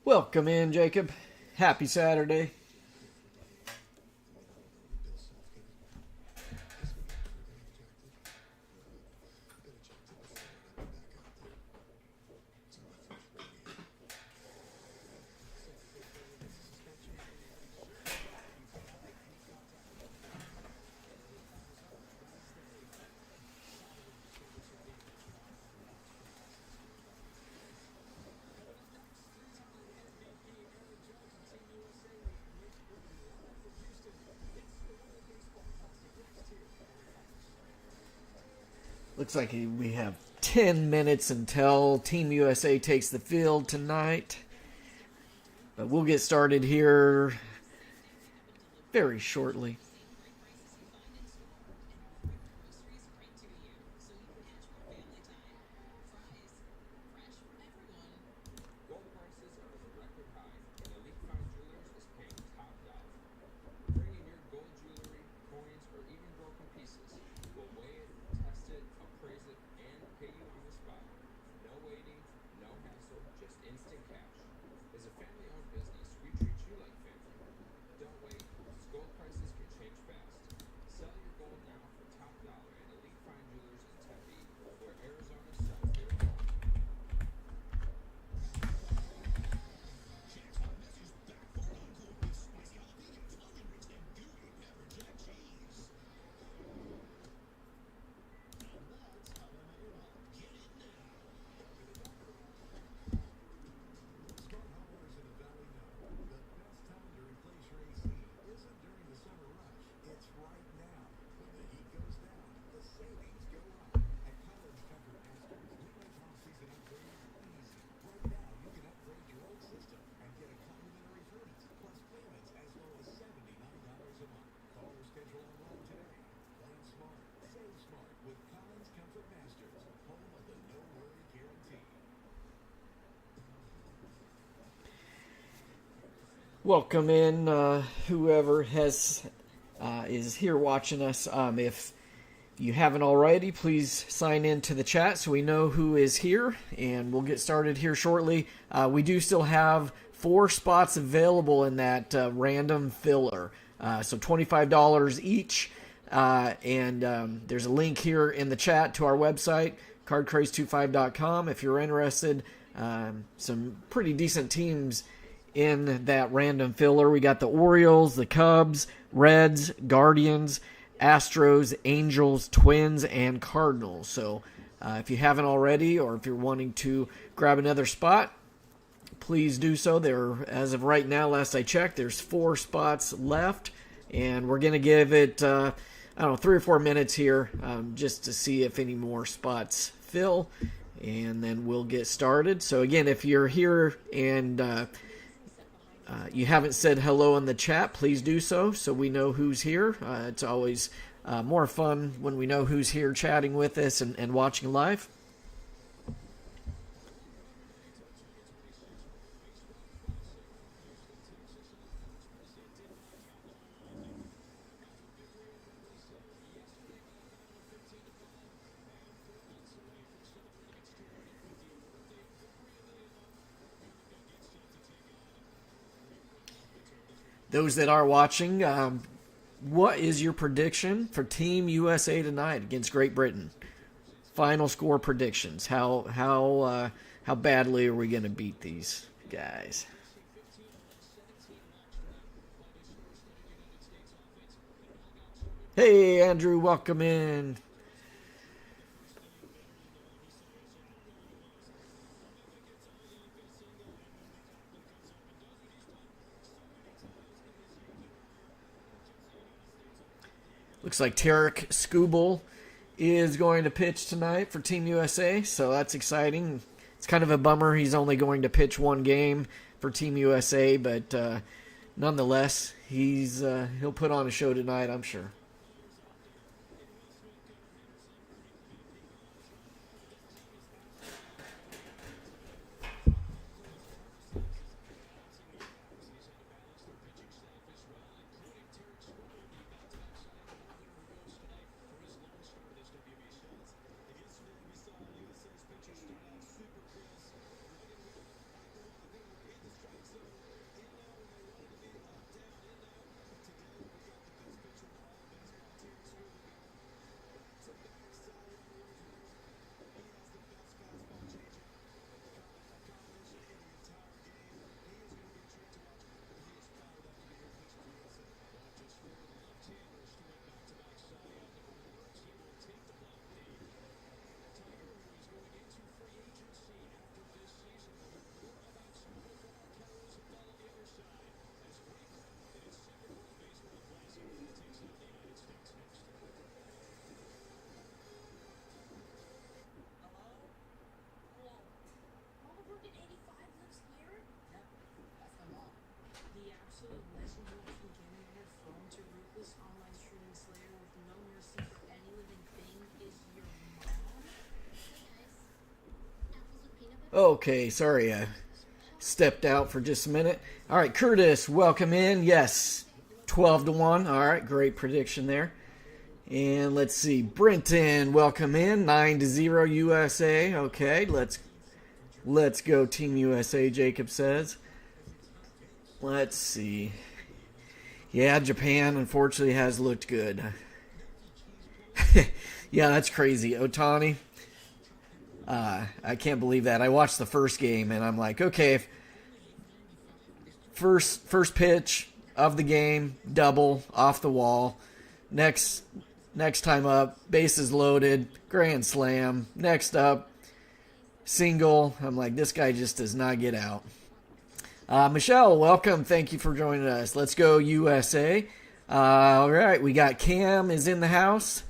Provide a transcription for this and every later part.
Welcome in, Jacob. Happy Saturday. Looks like we have 10 minutes until Team USA takes the field tonight. But we'll get started here very shortly. Welcome in, whoever is here watching us. If you haven't already, please sign in to the chat so we know who is here, and we'll get started here shortly. We do still have 4 spots available in that random filler, so $25 each. And there's a link here in the chat to our website, cardcraze25.com, if you're interested. Some pretty decent teams in that random filler. We got the Orioles, the Cubs, Reds, Guardians, Astros, Angels, Twins, and Cardinals. So if you haven't already, or if you're wanting to grab another spot, please do so. There, as of right now, last I checked, there's 4 spots left, and we're going to give it, 3 or 4 minutes here just to see if any more spots fill, and then we'll get started. So again, if you're here and you haven't said hello in the chat, please do so we know who's here. It's always more fun when we know who's here chatting with us and watching live. those that are watching, what is your prediction for Team USA tonight against Great Britain? Final score predictions. How badly are we going to beat these guys? Hey, Andrew, welcome in. Looks like Tarek Skubal is going to pitch tonight for Team USA, so that's exciting. It's kind of a bummer he's only going to pitch one game for Team USA, but nonetheless, he'll put on a show tonight, I'm sure. Okay, sorry, I stepped out for just a minute. All right, Curtis, welcome in. Yes, 12-1. All right, great prediction there. And let's see, Brenton, welcome in. 9-0 USA. Okay, let's go Team USA. Jacob says. Let's see. Yeah, Japan unfortunately has looked good. Yeah, that's crazy. Otani. I can't believe that. I watched the first game and I'm like, okay, first pitch of the game, double off the wall. Next time up, bases loaded, grand slam. Next up, single. I'm like, this guy just does not get out. Michelle, welcome. Thank you for joining us. Let's go USA. All right, we got Cam is in the house.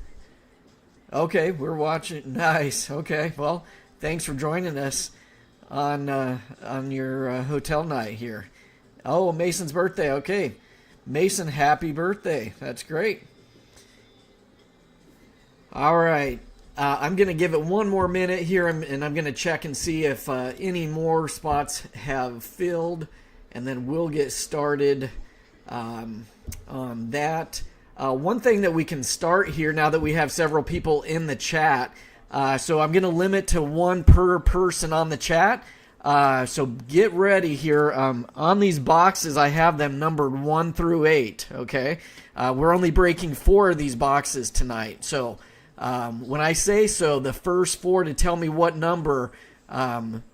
Okay, we're watching. Nice. Okay, well, thanks for joining us on your hotel night here. Oh, Mason's birthday. Okay, Mason, happy birthday. That's great. All right, I'm going to give it one more minute here, and I'm going to check and see if any more spots have filled, and then we'll get started on that. One thing that we can start here now that we have several people in the chat, so I'm going to limit to one per person on the chat. So get ready here. On these boxes, I have them numbered 1 through 8. Okay, we're only breaking 4 of these boxes tonight. So when I say so, the first 4 to tell me what number, then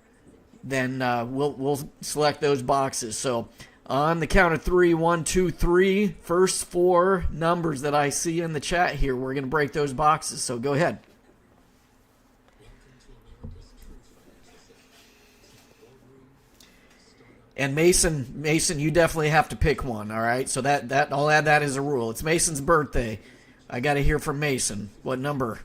we'll select those boxes. So on the count of 3, 1, 2, 3, first 4 numbers that I see in the chat here, we're going to break those boxes. So go ahead. And Mason, you definitely have to pick one, all right? So that I'll add that as a rule. It's Mason's birthday. I got to hear from Mason. What number?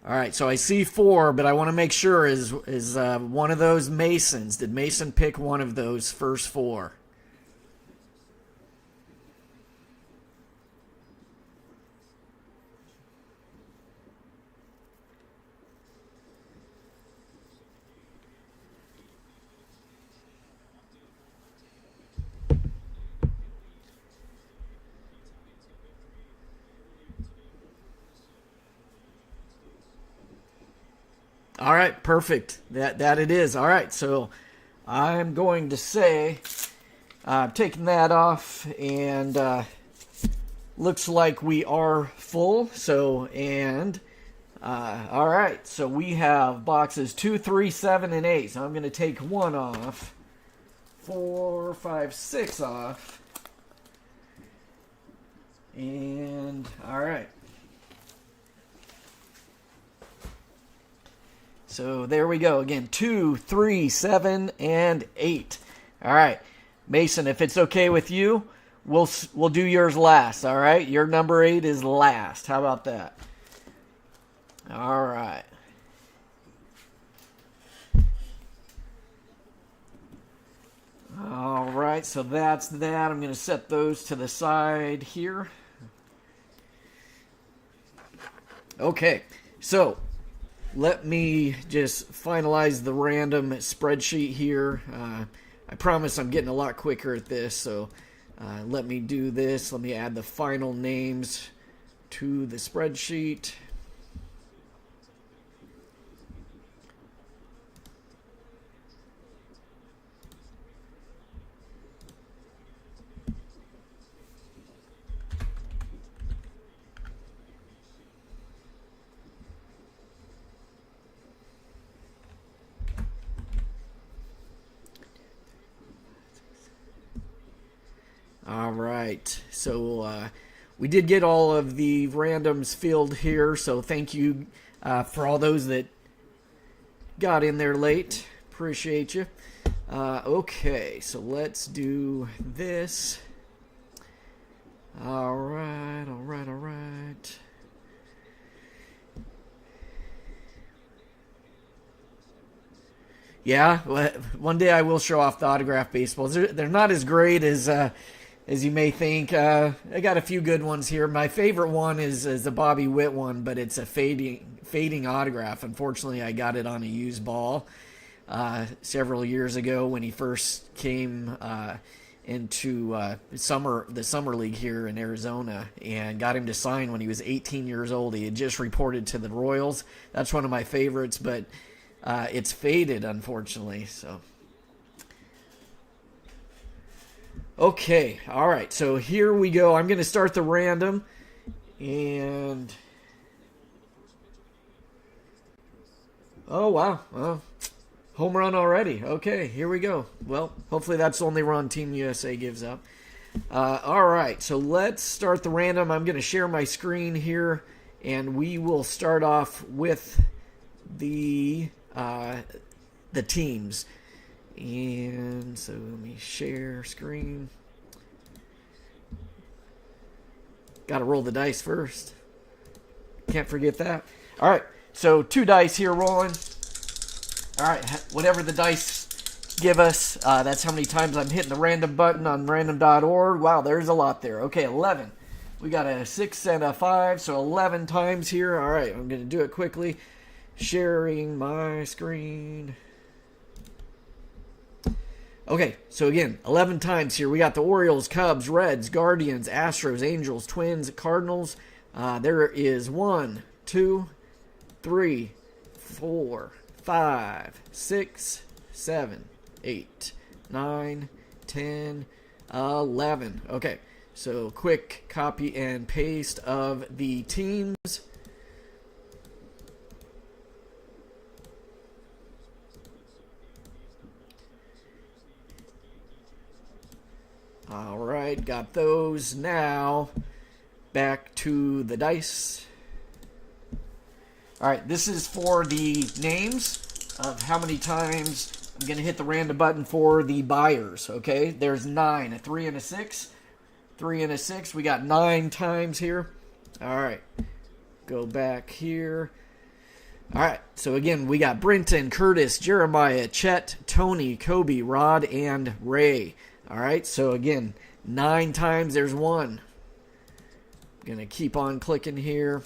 All right, so I see 4, but I want to make sure is one of those Masons. Did Mason pick one of those first 4? All right, perfect. That it is. All right, so I'm going to say, taking that off, and looks like we are full. So, and all right, so we have boxes 2, 3, 7, and 8. So I'm going to take 1 off, 4, 5, 6 off, and all right. So there we go. Again, 2, 3, 7, and 8. All right, Mason, if it's okay with you, we'll do yours last. All right, your number 8 is last. How about that? All right. All right, so that's that. I'm going to set those to the side here. Okay, so let me just finalize the random spreadsheet here. I promise I'm getting a lot quicker at this, so let me do this. Let me add the final names to the spreadsheet. All right, so we did get all of the randoms filled here, so thank you for all those that got in there late. Appreciate you. Okay, so let's do this. All right, all right, all right. Yeah, one day I will show off the autograph baseballs. They're not as great as you may think. I got a few good ones here. My favorite one is the Bobby Witt one, but it's a fading autograph. Unfortunately, I got it on a used ball several years ago when he first came into the summer league here in Arizona, and got him to sign when he was 18 years old. He had just reported to the Royals. That's one of my favorites, but it's faded, unfortunately. So. Okay, all right, so here we go. I'm going to start the random, and oh, wow, well, home run already. Okay, here we go. Well, hopefully that's the only run Team USA gives up. All right, so let's start the random. I'm going to share my screen here, and we will start off with the teams. And so let me share screen. Got to roll the dice first. Can't forget that. All right, so 2 dice here rolling. All right, whatever the dice give us, that's how many times I'm hitting the random button on random.org. Wow, there's a lot there. Okay, 11. We got a 6 and a 5, so 11 times here. All right, I'm going to do it quickly. Sharing my screen. Okay, so again, 11 times here. We got the Orioles, Cubs, Reds, Guardians, Astros, Angels, Twins, Cardinals. There is 1, 2, 3, 4, 5, 6, 7, 8, 9, 10, 11. Okay, so quick copy and paste of the teams. All right, got those. Now, back to the dice. All right, this is for the names of how many times I'm going to hit the random button for the buyers, okay? There's 9, a 3 and a 6. 3 and a 6. We got 9 times here. All right, go back here. All right, so again, we got Brenton, Curtis, Jeremiah, Chet, Tony, Kobe, Rod, and Ray. All right, so again, 9 times. There's 1. I'm going to keep on clicking here.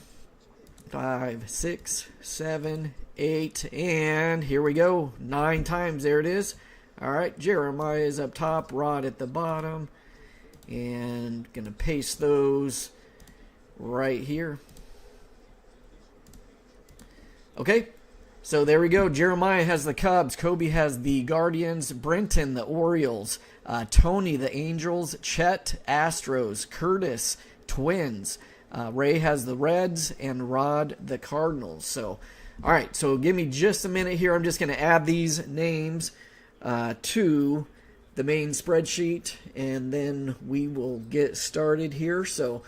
5, 6, 7, 8, and here we go. 9 times. There it is. All right, Jeremiah is up top, Rod at the bottom, and going to paste those right here. Okay, So there we go. Jeremiah has the Cubs. Kobe has the Guardians. Brenton, the Orioles. Tony, the Angels. Chet, Astros. Curtis, Twins. Ray has the Reds. And Rod, the Cardinals. So, all right. So give me just a minute here. I'm just going to add these names to the main spreadsheet. And then we will get started here. So,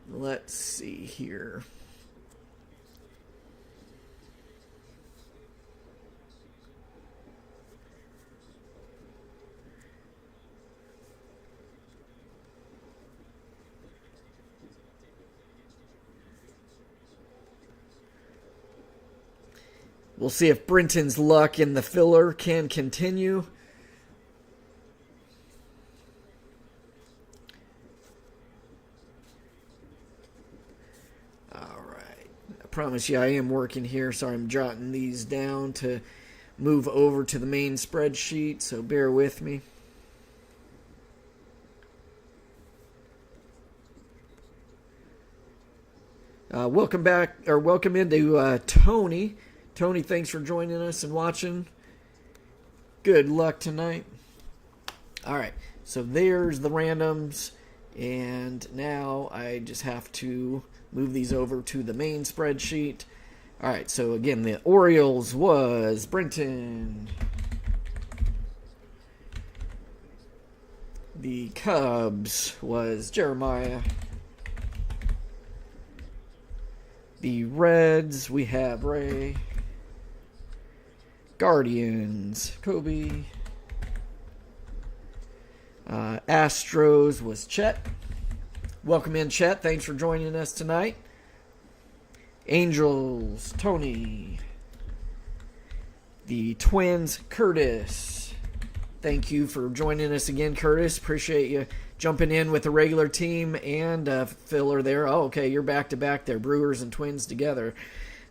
let's see here. We'll see if Brenton's luck in the filler can continue. Promise you I am working here. Sorry, I'm jotting these down to move over to the main spreadsheet, so bear with me. Welcome back, or welcome into Tony. Tony, thanks for joining us and watching. Good luck tonight. All right, so there's the randoms, and now I just have to move these over to the main spreadsheet. All right, so again, the Orioles was Brenton. The Cubs was Jeremiah. The Reds, we have Ray. Guardians, Kobe. Astros was Chet. Welcome in, Chet. Thanks for joining us tonight. Angels, Tony. The Twins, Curtis. Thank you for joining us again, Curtis. Appreciate you jumping in with the regular team and filler there. Oh, okay, you're back-to-back there. Brewers and Twins together.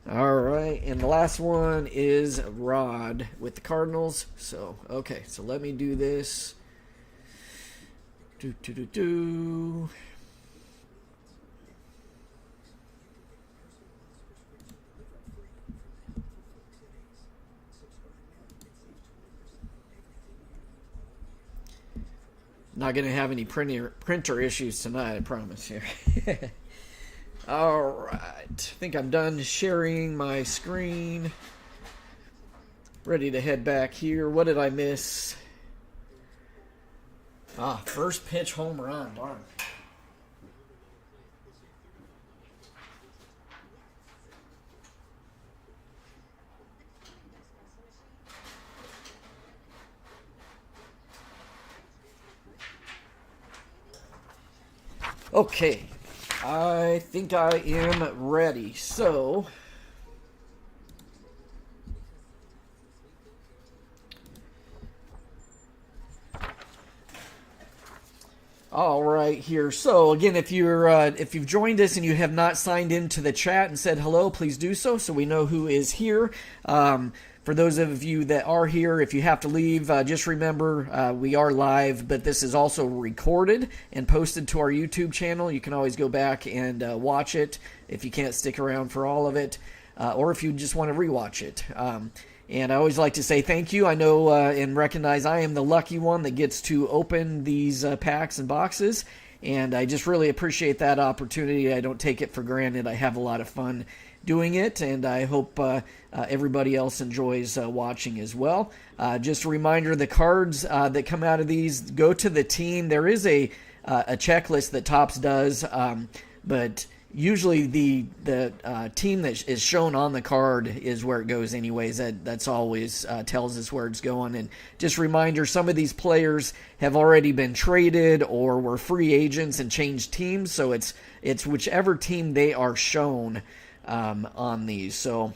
All right, and the last one is Rod with the Cardinals. So, okay, so let me do this. Not going to have any printer issues tonight, I promise you. All right. I think I'm done sharing my screen. Ready to head back here. What did I miss? First pitch home run. Darn. Okay, I think I am ready. So, all right here. So again, if you've joined us and you have not signed into the chat and said hello, please do so we know who is here. For those of you that are here, if you have to leave, just remember we are live, but this is also recorded and posted to our YouTube channel. You can always go back and watch it if you can't stick around for all of it, or if you just want to rewatch it. And I always like to say thank you. I know and recognize I am the lucky one that gets to open these packs and boxes, and I just really appreciate that opportunity. I don't take it for granted. I have a lot of fun doing it, and I hope everybody else enjoys watching as well. Just a reminder, the cards that come out of these go to the team. There is a checklist that Topps does, but usually the team that is shown on the card is where it goes anyways. That's always tells us where it's going. And just a reminder, some of these players have already been traded or were free agents and changed teams, so it's whichever team they are shown on these. So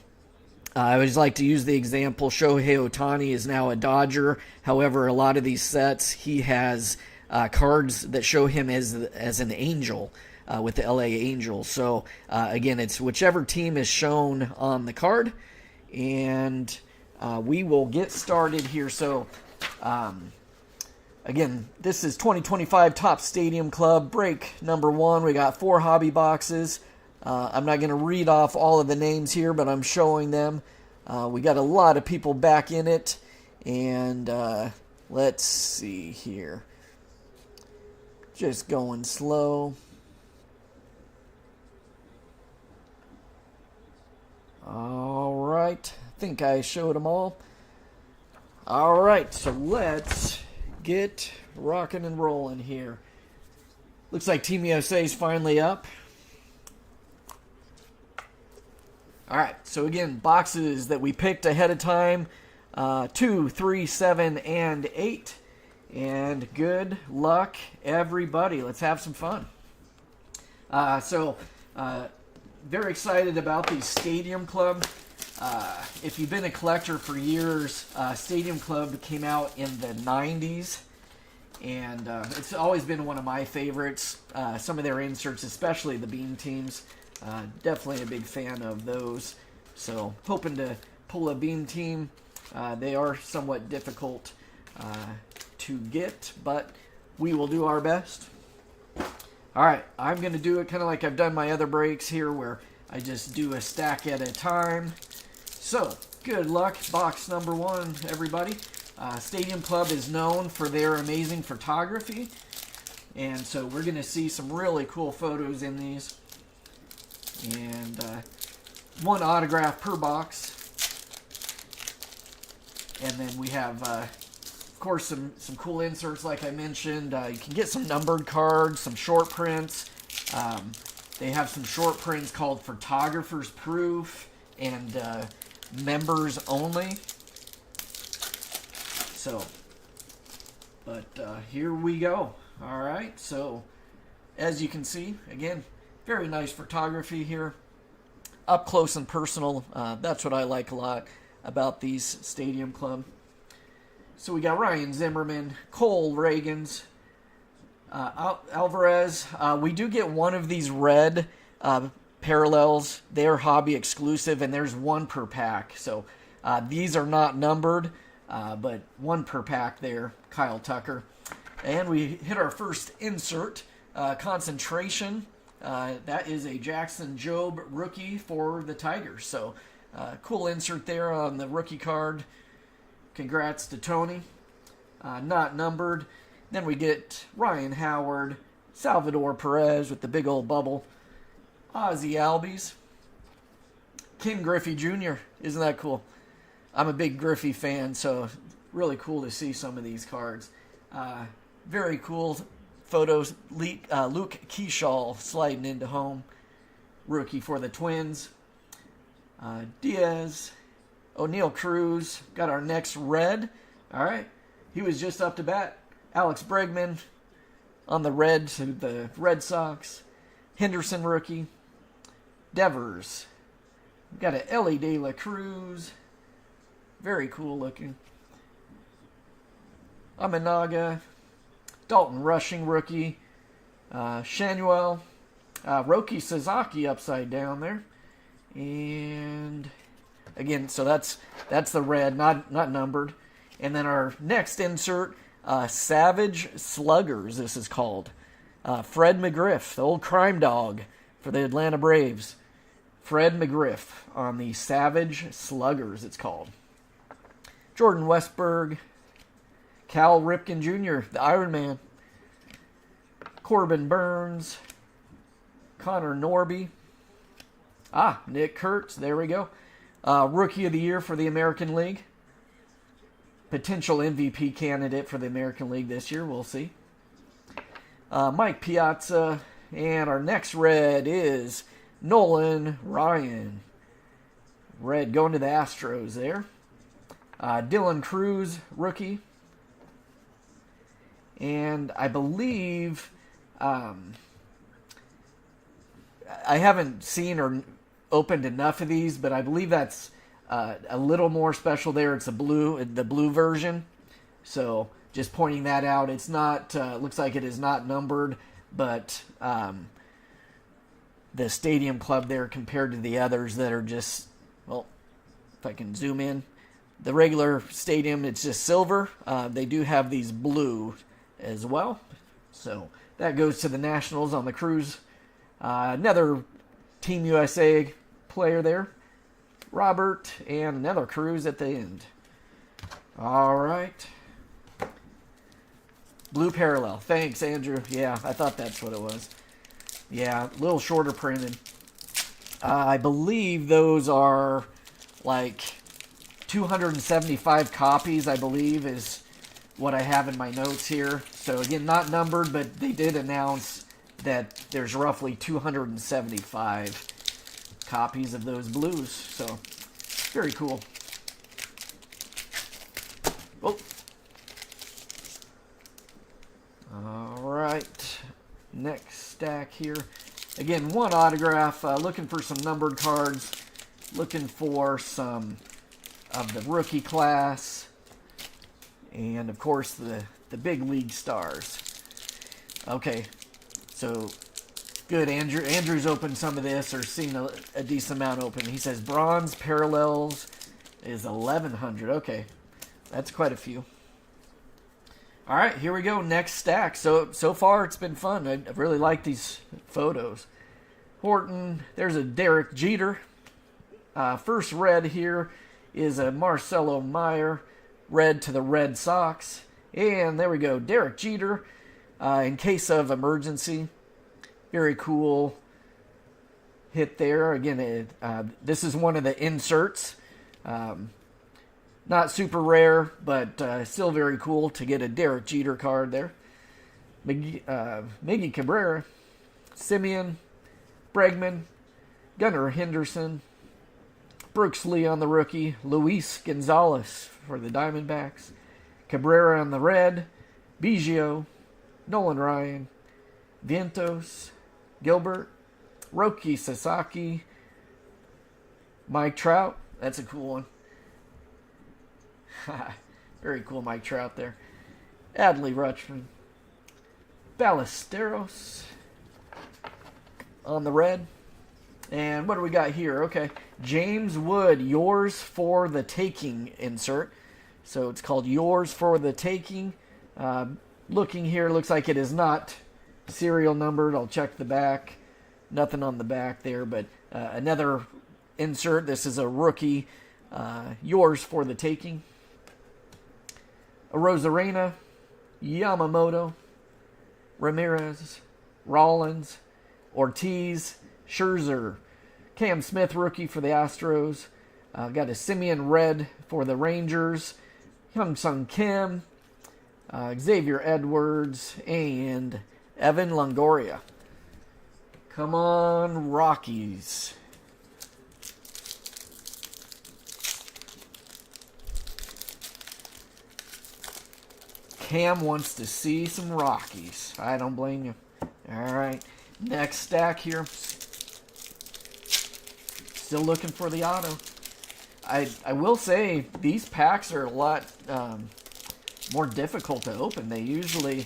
I always like to use the example, Shohei Ohtani is now a Dodger. However, a lot of these sets, he has cards that show him as an Angel with the LA Angels. So again, it's whichever team is shown on the card. And we will get started here. So again, this is 2025 Topps Stadium Club break number 1. We got 4 hobby boxes, I'm not going to read off all of the names here, but I'm showing them. We got a lot of people back in it, and let's see here. Just going slow. All right, I think I showed them all. All right, so let's get rocking and rolling here. Looks like Team USA is finally up. All right, so again, boxes that we picked ahead of time, 2, 3, 7, and 8. And good luck, everybody. Let's have some fun. Very excited about the Stadium Club. If you've been a collector for years, Stadium Club came out in the 90s. And it's always been one of my favorites. Some of their inserts, especially the Beam Teams, definitely a big fan of those. So hoping to pull a Beam Team. They are somewhat difficult to get, but we will do our best. All right, I'm going to do it kind of like I've done my other breaks here, where I just do a stack at a time. So good luck. Box number 1, everybody. Stadium Club is known for their amazing photography, and so we're going to see some really cool photos in these. And 1 autograph per box. And then we have, of course, some cool inserts like I mentioned. You can get some numbered cards, some short prints. They have some short prints called Photographer's Proof and Members Only. So, but here we go. All right, so as you can see, again, very nice photography here. Up close and personal. That's what I like a lot about these Stadium Club. So we got Ryan Zimmerman, Cole Reagans, Alvarez. We do get one of these red parallels. They're hobby exclusive, and there's 1 per pack. So these are not numbered. But 1 per pack there, Kyle Tucker. And we hit our first insert, concentration. That is a Jackson Jobe rookie for the Tigers. So cool insert there on the rookie card. Congrats to Tony. Not numbered. Then we get Ryan Howard, Salvador Perez with the big old bubble, Ozzie Albies, Ken Griffey Jr. Isn't that cool? I'm a big Griffey fan, so really cool to see some of these cards. Very cool photos. Luke Keyshaw sliding into home. Rookie for the Twins. Diaz. O'Neal Cruz. Got our next red. All right. He was just up to bat. Alex Bregman on the red to the Red Sox. Henderson rookie. Devers. Got an Ellie De La Cruz. Very cool looking. Aminaga. Dalton Rushing rookie. Shanuel. Roki Sasaki upside down there. And again, so that's the red, not numbered. And then our next insert, Savage Sluggers, this is called. Fred McGriff, the old crime dog for the Atlanta Braves. Fred McGriff on the Savage Sluggers, it's called. Jordan Westberg, Cal Ripken Jr., the Iron Man. Corbin Burns, Connor Norby. Nick Kurtz, there we go. Rookie of the Year for the American League. Potential MVP candidate for the American League this year, we'll see. Mike Piazza, and our next red is Nolan Ryan. Red going to the Astros there. Dylan Cruz, rookie. And I believe, I haven't seen or opened enough of these, but I believe that's a little more special there. It's the blue version. So just pointing that out. It's not, looks like it is not numbered, but the Stadium Club there compared to the others that are just, well, if I can zoom in, the regular Stadium, it's just silver. They do have these blue as well. So that goes to the Nationals on the Cruz. Another Team USA player there. Robert, and another Cruz at the end. All right. Blue parallel. Thanks, Andrew. Yeah, I thought that's what it was. Yeah, a little shorter printed. I believe those are like 275 copies, I believe, is what I have in my notes here. So again, not numbered, but they did announce that there's roughly 275 copies of those blues. So very cool. Oh. All right. Next stack here. Again, one autograph. Looking for some numbered cards. Looking for some of the rookie class. And, of course, the big league stars. Okay. So, good. Andrew's opened some of this, or seen a decent amount open. He says bronze parallels is 1,100. Okay. That's quite a few. All right, here we go. Next stack. So far, it's been fun. I really like these photos. Horton. There's a Derek Jeter. First red here is a Marcelo Meyer. Red to the Red Sox. And there we go. Derek Jeter. In case of emergency. Very cool hit there. Again, this is one of the inserts. Not super rare, but still very cool to get a Derek Jeter card there. Miggy Cabrera, Simeon, Bregman, Gunnar Henderson, Brooks Lee on the rookie, Luis Gonzalez for the Diamondbacks, Cabrera on the red, Biggio, Nolan Ryan, Vientos, Gilbert, Roki Sasaki, Mike Trout. That's a cool one. Very cool Mike Trout there. Adley Rutschman. Ballesteros on the red. And what do we got here? Okay. James Wood, yours for the taking insert. So it's called yours for the taking. Looking here, looks like it is not serial numbered. I'll check the back. Nothing on the back there, but another insert. This is a rookie. Yours for the taking. Arozarena, Yamamoto, Ramirez, Rollins, Ortiz, Scherzer, Cam Smith, rookie for the Astros. Got a Simeon red for the Rangers, Hyung-Sung Kim, Xavier Edwards, and Evan Longoria. Come on, Rockies. Cam wants to see some Rockies. I don't blame you. All right. Next stack here. Still looking for the auto. I will say these packs are a lot more difficult to open. They usually,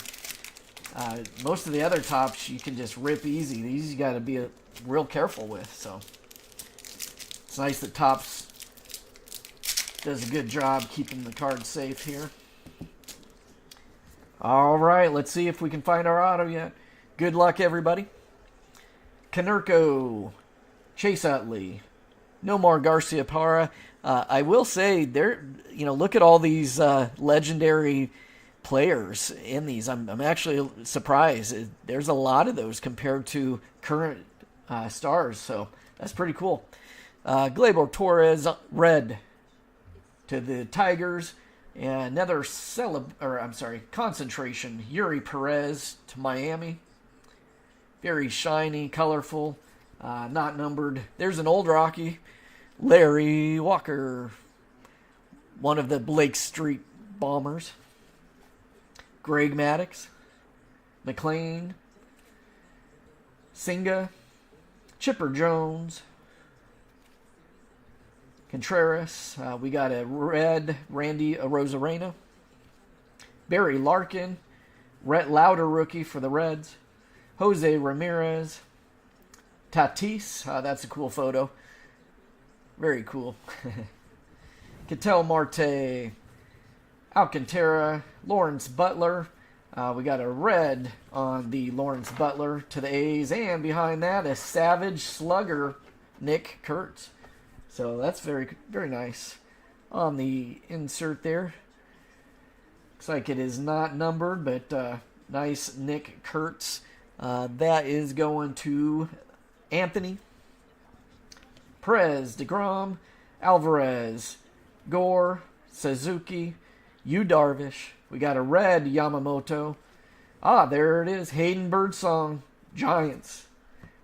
most of the other tops you can just rip easy. These you got to be real careful with. So it's nice that Topps does a good job keeping the cards safe here. All right, let's see if we can find our auto yet. Good luck, everybody. Konerko, Chase Utley, Nomar Garciaparra. I will say, look at all these legendary players in these. I'm actually surprised. There's a lot of those compared to current stars, so that's pretty cool. Gleyber Torres, red to the Tigers. And another concentration. Yuri Perez to Miami. Very shiny, colorful, not numbered. There's an old Rocky. Larry Walker. One of the Blake Street Bombers. Greg Maddux. McLean. Singa. Chipper Jones. Contreras, we got a red Randy Arozarena. Barry Larkin, Rhett Lauder rookie for the Reds. Jose Ramirez. Tatis, that's a cool photo. Very cool. Ketel Marte. Alcantara. Lawrence Butler. We got a red on the Lawrence Butler to the A's, and behind that, a Savage Slugger, Nick Kurtz. So that's very, very nice on the insert there. Looks like it is not numbered, but nice Nick Kurtz. That is going to Anthony, Perez, DeGrom, Alvarez, Gore, Suzuki, Yu Darvish. We got a red Yamamoto. There it is. Hayden Birdsong, Giants.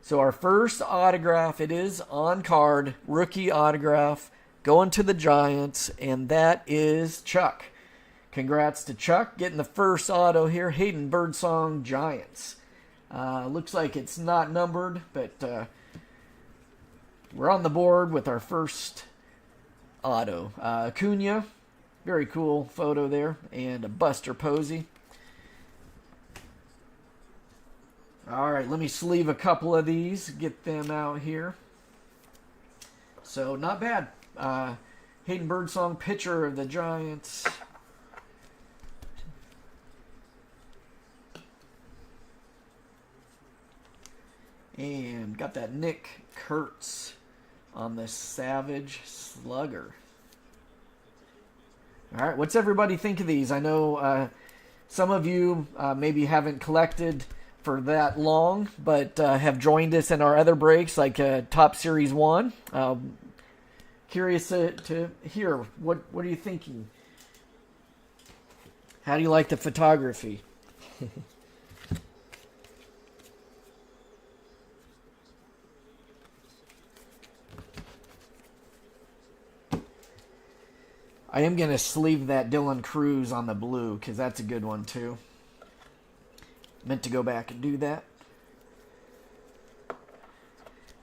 So our first autograph, it is on card, rookie autograph, going to the Giants, and that is Chuck. Congrats to Chuck getting the first auto here. Hayden Birdsong, Giants. Looks like it's not numbered, but we're on the board with our first auto. Acuna, very cool photo there, and a Buster Posey. All right, let me sleeve a couple of these, get them out here. So, not bad. Hayden Birdsong, pitcher of the Giants. And got that Nick Kurtz on the Savage Slugger. All right, what's everybody think of these? I know some of you maybe haven't collected for that long, but have joined us in our other breaks, like Top Series 1. Curious to hear, what are you thinking? How do you like the photography? I am going to sleeve that Dylan Cruz on the blue, because that's a good one, too. Meant to go back and do that.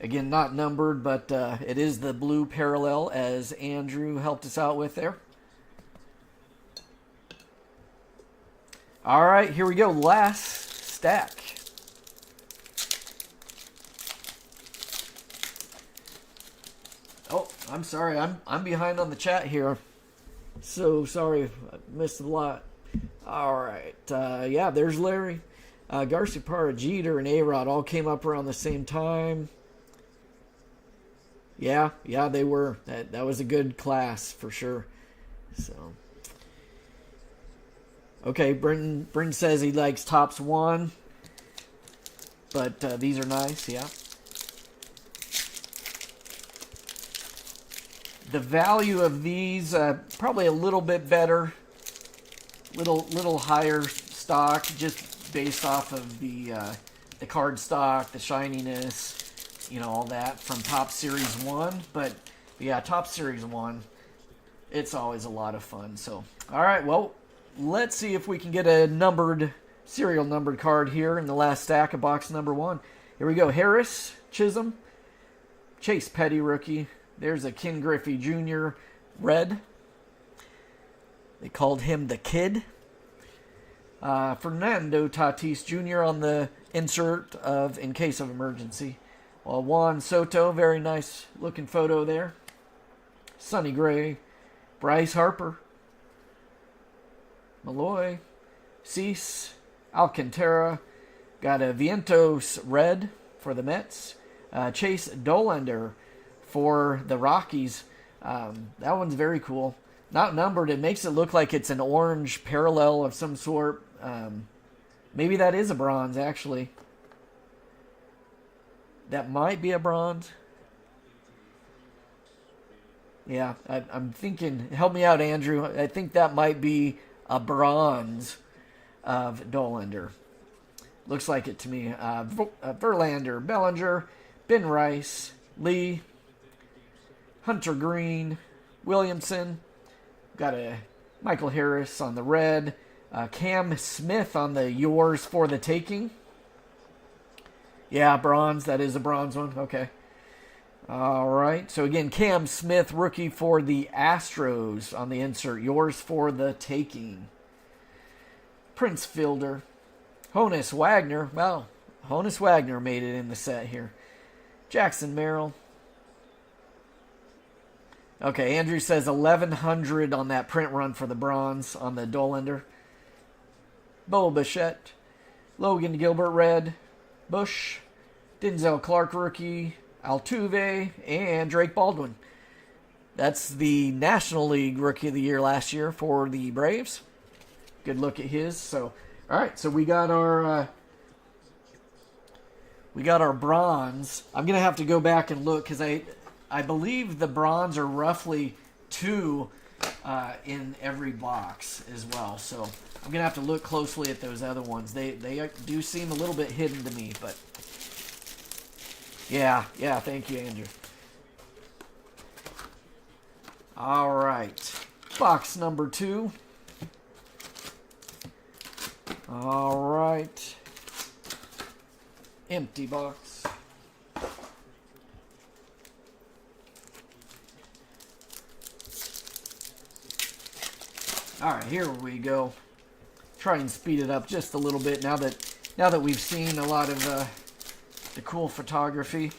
Again, not numbered, but it is the blue parallel, as Andrew helped us out with there. All right, here we go. Last stack. Oh, I'm sorry. I'm behind on the chat here. So sorry, I missed a lot. All right, yeah, there's Larry. Garciaparra, Jeter, and A-Rod all came up around the same time. Yeah, they were. That was a good class for sure. So, okay, Brenton says he likes Topps 1, but these are nice. Yeah. The value of these probably a little bit better, little higher stock, just based off of the card stock, the shininess, all that from Topps Series 1. But yeah, Topps Series 1, it's always a lot of fun. So, all right, well, let's see if we can get a serial numbered card here in the last stack of box number 1. Here we go. Harris, Chisholm, Chase Petty rookie. There's a Ken Griffey Jr. red. They called him the Kid. Fernando Tatis Jr. on the insert of In Case of Emergency. Well, Juan Soto, very nice looking photo there. Sonny Gray. Bryce Harper. Malloy. Cease. Alcantara. Got a Vientos red for the Mets. Chase Dollander for the Rockies. That one's very cool. Not numbered. It makes it look like it's an orange parallel of some sort. Maybe that is a bronze, actually. That might be a bronze. Yeah, I'm thinking, help me out, Andrew. I think that might be a bronze of Dollander. Looks like it to me. Verlander, Bellinger, Ben Rice, Lee, Hunter Green, Williamson. Got a Michael Harris on the red. Cam Smith on the Yours for the Taking. Yeah, bronze. That is a bronze one. Okay. All right. So again, Cam Smith, rookie for the Astros on the insert. Yours for the Taking. Prince Fielder. Honus Wagner. Well, Honus Wagner made it in the set here. Jackson Merrill. Okay, Andrew says 1,100 on that print run for the bronze on the Dollander. Bo Bichette, Logan Gilbert red, Bush, Denzel Clark rookie, Altuve, and Drake Baldwin. That's the National League Rookie of the Year last year for the Braves. Good look at his. So, all right. So we got our bronze. I'm gonna have to go back and look because I believe the bronze are roughly 2 in every box as well. So I'm gonna have to look closely at those other ones. They do seem a little bit hidden to me, but yeah. Thank you, Andrew. All right, box number 2. All right, empty box. All right, here we go. Try and speed it up just a little bit now that we've seen a lot of the cool photography.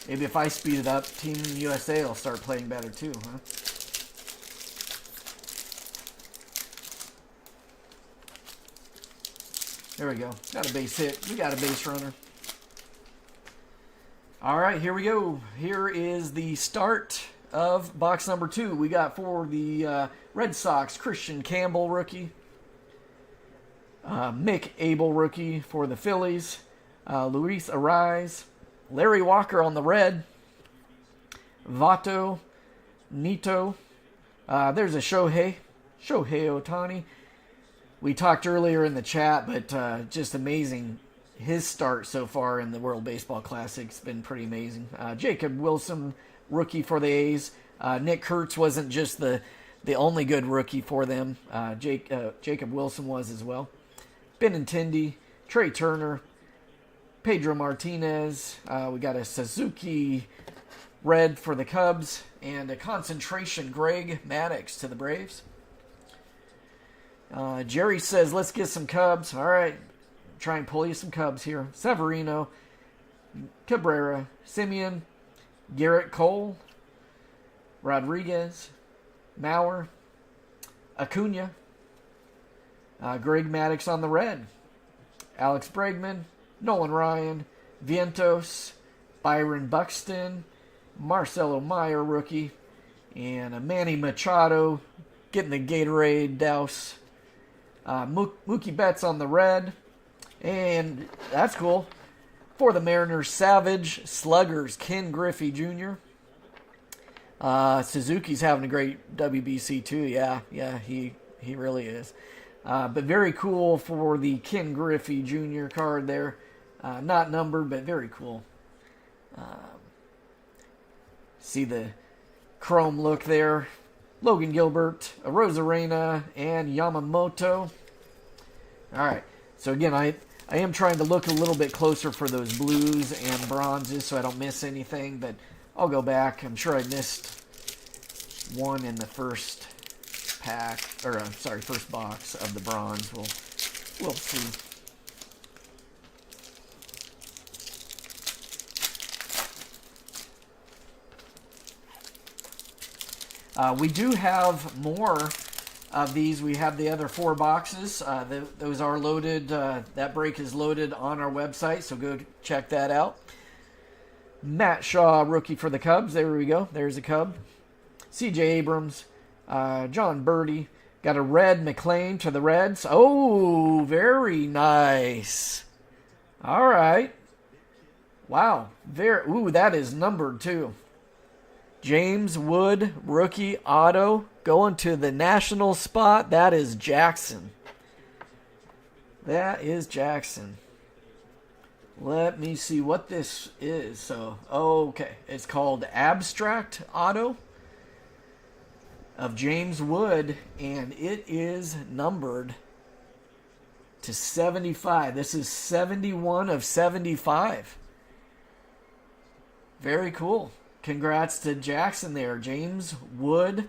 Maybe if I speed it up, Team USA will start playing better too, huh? There we go. Got a base hit. We got a base runner. All right, here we go. Here is the start of box number 2. We got for the Red Sox, Christian Campbell rookie. Mick Abel rookie for the Phillies. Luis Ariz. Larry Walker on the red. Vato. Nito. There's a Shohei Ohtani. We talked earlier in the chat, but just amazing. His start so far in the World Baseball Classic's been pretty amazing. Jacob Wilson, rookie for the A's. Nick Kurtz wasn't just the only good rookie for them. Jacob Wilson was as well. Benintendi, Trey Turner, Pedro Martinez. We got a Suzuki red for the Cubs, and a concentration Greg Maddux to the Braves. Jerry says, let's get some Cubs. All right. Try and pull you some Cubs here. Severino, Cabrera, Simeon, Garrett Cole, Rodriguez, Mauer, Acuna, Greg Maddux on the red, Alex Bregman, Nolan Ryan, Vientos, Byron Buxton, Marcelo Meyer rookie, and a Manny Machado getting the Gatorade douse. Mookie Betts on the red. And that's cool. For the Mariners, Savage, Sluggers, Ken Griffey Jr. Suzuki's having a great WBC too. Yeah, he really is. But very cool for the Ken Griffey Jr. card there. Not numbered, but very cool. See the chrome look there. Logan Gilbert, Rosarena, and Yamamoto. All right. So again, I am trying to look a little bit closer for those blues and bronzes so I don't miss anything, but I'll go back. I'm sure I missed one in the first pack, or first box of the bronze. We'll see. We do have more of these. We have the other 4 boxes. Those are loaded. That break is loaded on our website, so go check that out. Matt Shaw, rookie for the Cubs. There we go. There's a Cub. C.J. Abrams, John Birdie. Got a red McLean to the Reds. Oh, very nice. All right. Wow. That is numbered too. James Wood, rookie auto, going to the national spot. That is Jackson. Let me see what this is. So, okay. It's called Abstract Auto of James Wood, and it is numbered to 75. This is 71 of 75. Very cool. Congrats to Jackson there. James Wood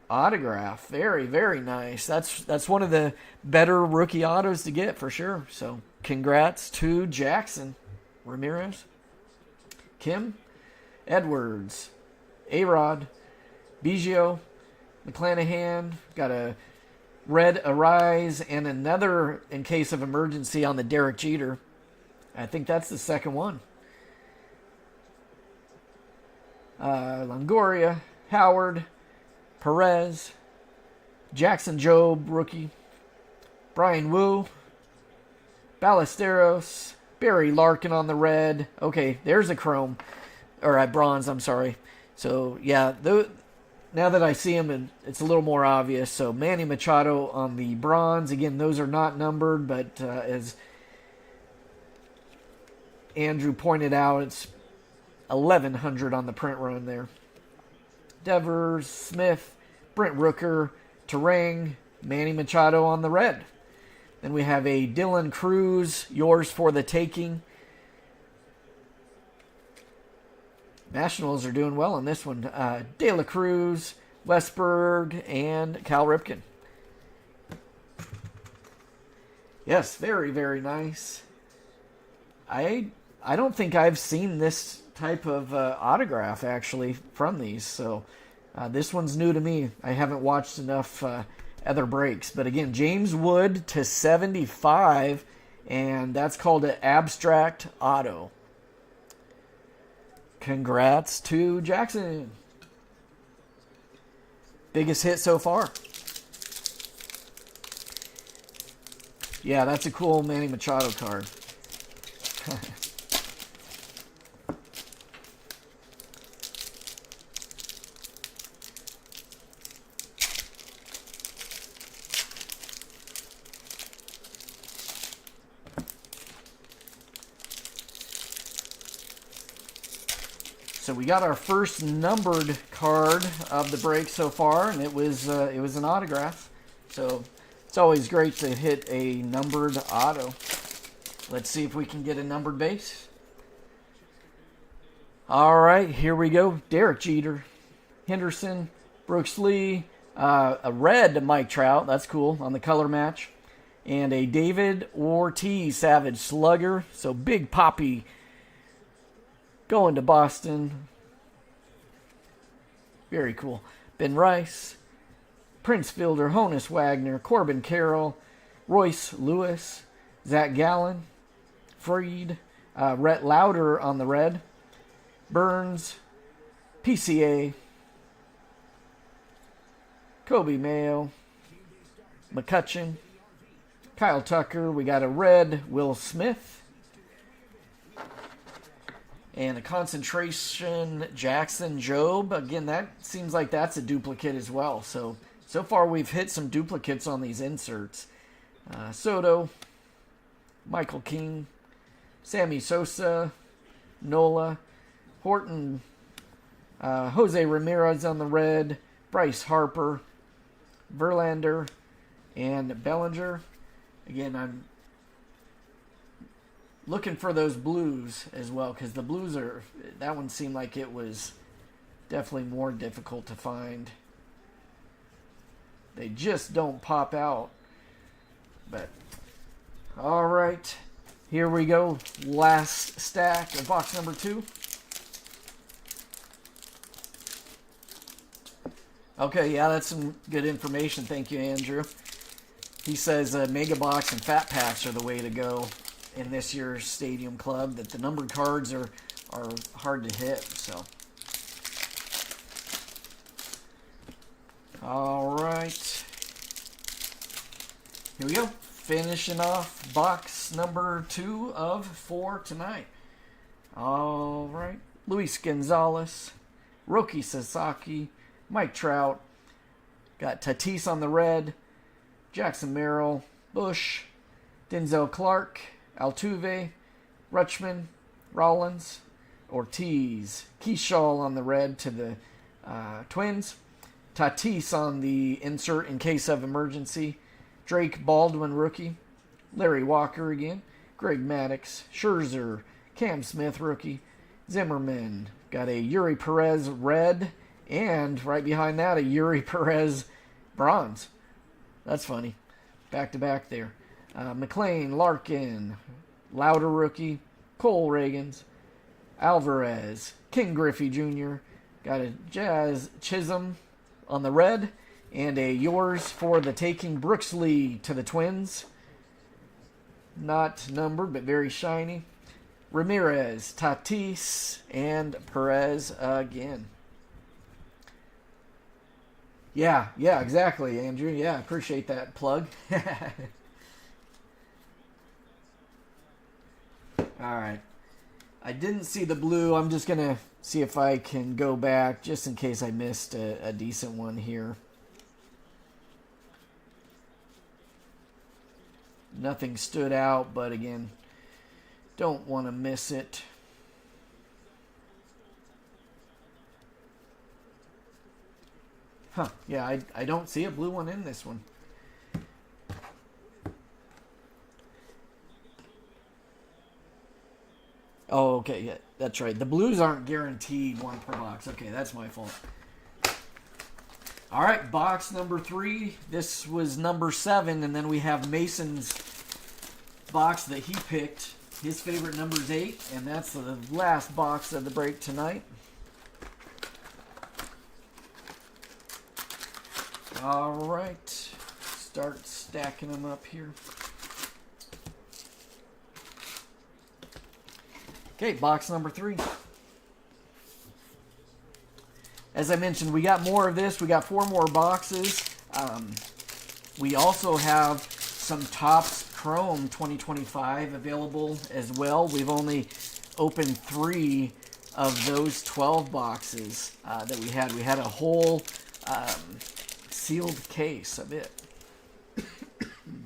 autograph. Very, very nice. That's one of the better rookie autos to get for sure. So congrats to Jackson. Ramirez, Kim, Edwards, A-Rod, Biggio, McClanahan, got a red Arise, and another in case of emergency on the Derek Jeter. I think that's the second one. Longoria, Howard, Perez, Jackson Jobe, rookie, Brian Wu, Ballesteros, Barry Larkin on the red. Okay, there's a chrome, or a bronze, I'm sorry. So, yeah, now that I see him, it's a little more obvious. So, Manny Machado on the bronze. Again, those are not numbered, but as Andrew pointed out, it's 1,100 on the print run there. Devers, Smith, Brent Rooker, Terang, Manny Machado on the red. Then we have a Dylan Cruz, yours for the taking. Nationals are doing well on this one. De La Cruz, Westberg, and Cal Ripken. Yes, very, very nice. I don't think I've seen this type of autograph, actually, from these. So this one's new to me. I haven't watched enough other breaks. But again, James Wood to 75, and that's called an abstract auto. Congrats to Jackson. Biggest hit so far. Yeah, that's a cool Manny Machado card. So we got our first numbered card of the break so far, and it was an autograph. So it's always great to hit a numbered auto. Let's see if we can get a numbered base. All right, here we go. Derek Jeter, Henderson, Brooks Lee, a red Mike Trout. That's cool on the color match, and a David Ortiz Savage Slugger. So Big Poppy going to Boston. Very cool. Ben Rice, Prince Fielder, Honus Wagner, Corbin Carroll, Royce Lewis, Zach Gallen, Freed, Rhett Lauder on the red, Burns, PCA, Kobe Mayo, McCutcheon, Kyle Tucker. We got a red Will Smith, and a concentration Jackson Jobe. Again, that seems like that's a duplicate as well. So far we've hit some duplicates on these inserts. Soto, Michael King, Sammy Sosa, Nola, Horton, Jose Ramirez on the red, Bryce Harper, Verlander, and Bellinger. Again, I'm looking for those blues as well, because the blues that one seemed like it was definitely more difficult to find. They just don't pop out. But all right, here we go. Last stack of box number 2. Okay, yeah, that's some good information. Thank you, Andrew. He says Mega Box and Fat Packs are the way to go in this year's Stadium Club, that the numbered cards are hard to hit. So, all right, here we go. Finishing off box number 2 of 4 tonight. All right, Luis Gonzalez, Roki Sasaki, Mike Trout, got Tatis on the red, Jackson Merrill, Bush, Denzel Clark, Altuve, Rutschman, Rollins, Ortiz, Keyshaw on the red to the Twins, Tatis on the insert in case of emergency, Drake Baldwin rookie, Larry Walker again, Greg Maddux, Scherzer, Cam Smith rookie, Zimmerman, got a Yuri Perez red, and right behind that a Yuri Perez bronze. That's funny. Back to back there. McLean, Larkin, Lauder rookie, Cole Reagans, Alvarez, King Griffey Jr., got a Jazz Chisholm on the red, And a yours for the taking, Brooksley to the Twins. Not numbered, but very shiny. Ramirez, Tatis, and Perez again. Yeah, exactly, Andrew. Yeah, appreciate that plug. Alright. I didn't see the blue. I'm just going to see if I can go back just in case I missed a decent one here. Nothing stood out, but again, don't want to miss it. Huh, yeah, I don't see a blue one in this one. Oh, okay, yeah, that's right. The blues aren't guaranteed one per box. Okay, that's my fault. All right, box number 3. This was number 7, and then we have Mason's box that he picked. His favorite number is 8, and that's the last box of the break tonight. All right, start stacking them up here. Okay, box number 3. As I mentioned, we got more of this. We got 4 more boxes. We also have some Topps Chrome 2025 available as well. We've only opened 3 of those 12 boxes that we had. We had a whole sealed case of it.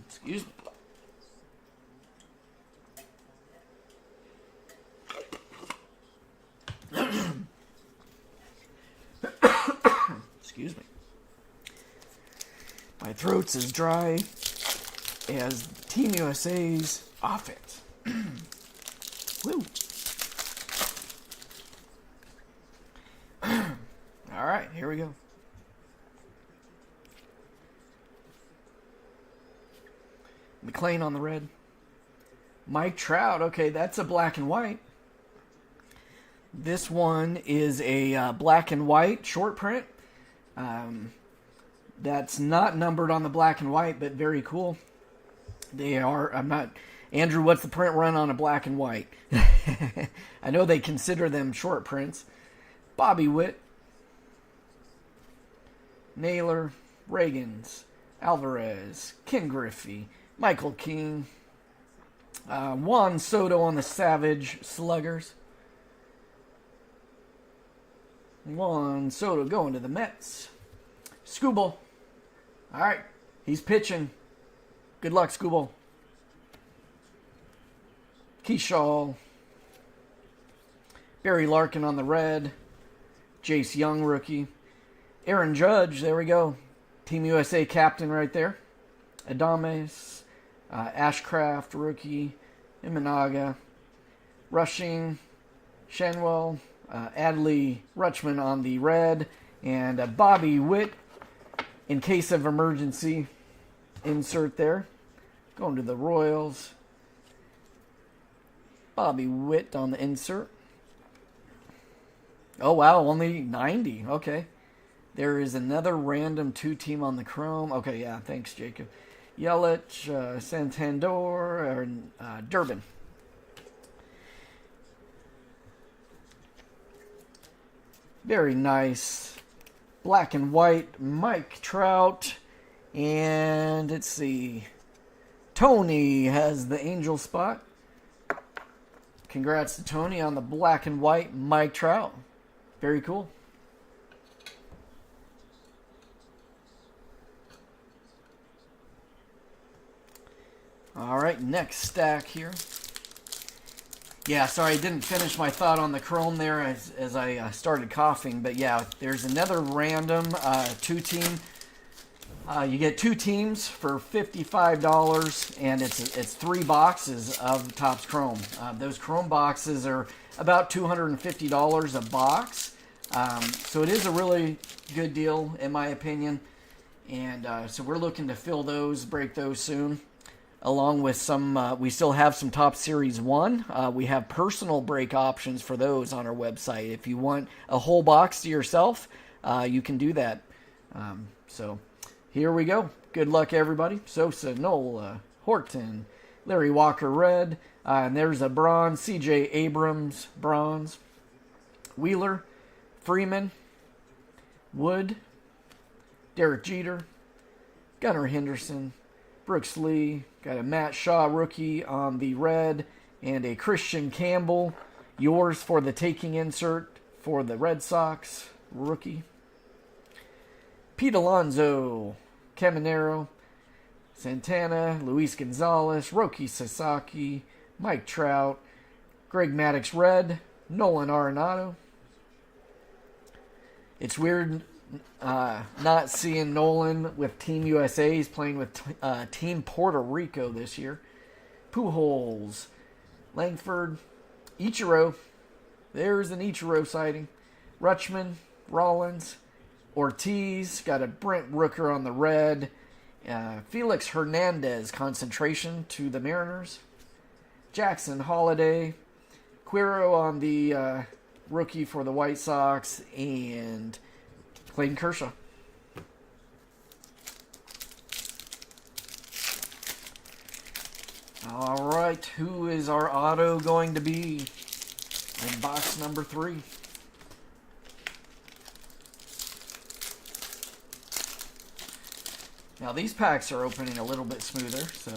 Excuse me. Excuse me. My throat's as dry as Team USA's offense. Woo. All right, here we go. McLean on the red. Mike Trout. Okay, that's a black and white. This one is a black and white short print. That's not numbered on the black and white, but very cool. They are, I'm not, Andrew, what's the print run on a black and white? I know they consider them short prints. Bobby Witt, Naylor, Reagans, Alvarez, Ken Griffey, Michael King, Juan Soto on the Savage Sluggers. Juan Soto going to the Mets. Skubal. All right, he's pitching. Good luck, Skubal. Keyshaw. Barry Larkin on the red. Jace Young, rookie. Aaron Judge, there we go. Team USA captain right there. Adames. Ashcraft, rookie. Imanaga. Rushing. Shanwell. Adley Rutschman on the red. And Bobby Witt, in case of emergency, insert there. Going to the Royals. Bobby Witt on the insert. Oh, wow, only 90. Okay. There is another random 2-team on the Chrome. Okay, yeah, thanks, Jacob. Yelich, Santander, and Durbin. Very nice. Black and white Mike Trout. And let's see. Tony has the Angel spot. Congrats to Tony on the black and white Mike Trout. Very cool. All right, next stack here. Yeah, sorry, I didn't finish my thought on the Chrome there as I started coughing. But yeah, there's another random 2-team. You get 2 teams for $55, and it's 3 boxes of Topps Chrome. Those Chrome boxes are about $250 a box. So it is a really good deal, in my opinion. And so we're looking to fill those, break those soon. Along with some, we still have some Topps Series 1. We have personal break options for those on our website. If you want a whole box to yourself, you can do that. So Here we go. Good luck, everybody. Sosa, Nola, Horton, Larry Walker, red. And there's a bronze. C.J. Abrams, bronze. Wheeler, Freeman, Wood, Derek Jeter, Gunnar Henderson, Brooks Lee. Got a Matt Shaw rookie on the red. And a Christian Campbell, yours for the taking insert for the Red Sox rookie. Pete Alonso, Caminero, Santana, Luis Gonzalez, Roki Sasaki, Mike Trout, Greg Maddux red, Nolan Arenado. It's weird not seeing Nolan with Team USA. He's playing with Team Puerto Rico this year. Pujols, Langford, Ichiro. There's an Ichiro sighting. Rutschman, Rollins, Ortiz. Got a Brent Rooker on the red. Felix Hernandez concentration to the Mariners. Jackson Holiday. Quiro on the rookie for the White Sox. And Clayton Kershaw. All right, who is our auto going to be in box number 3? Now these packs are opening a little bit smoother, so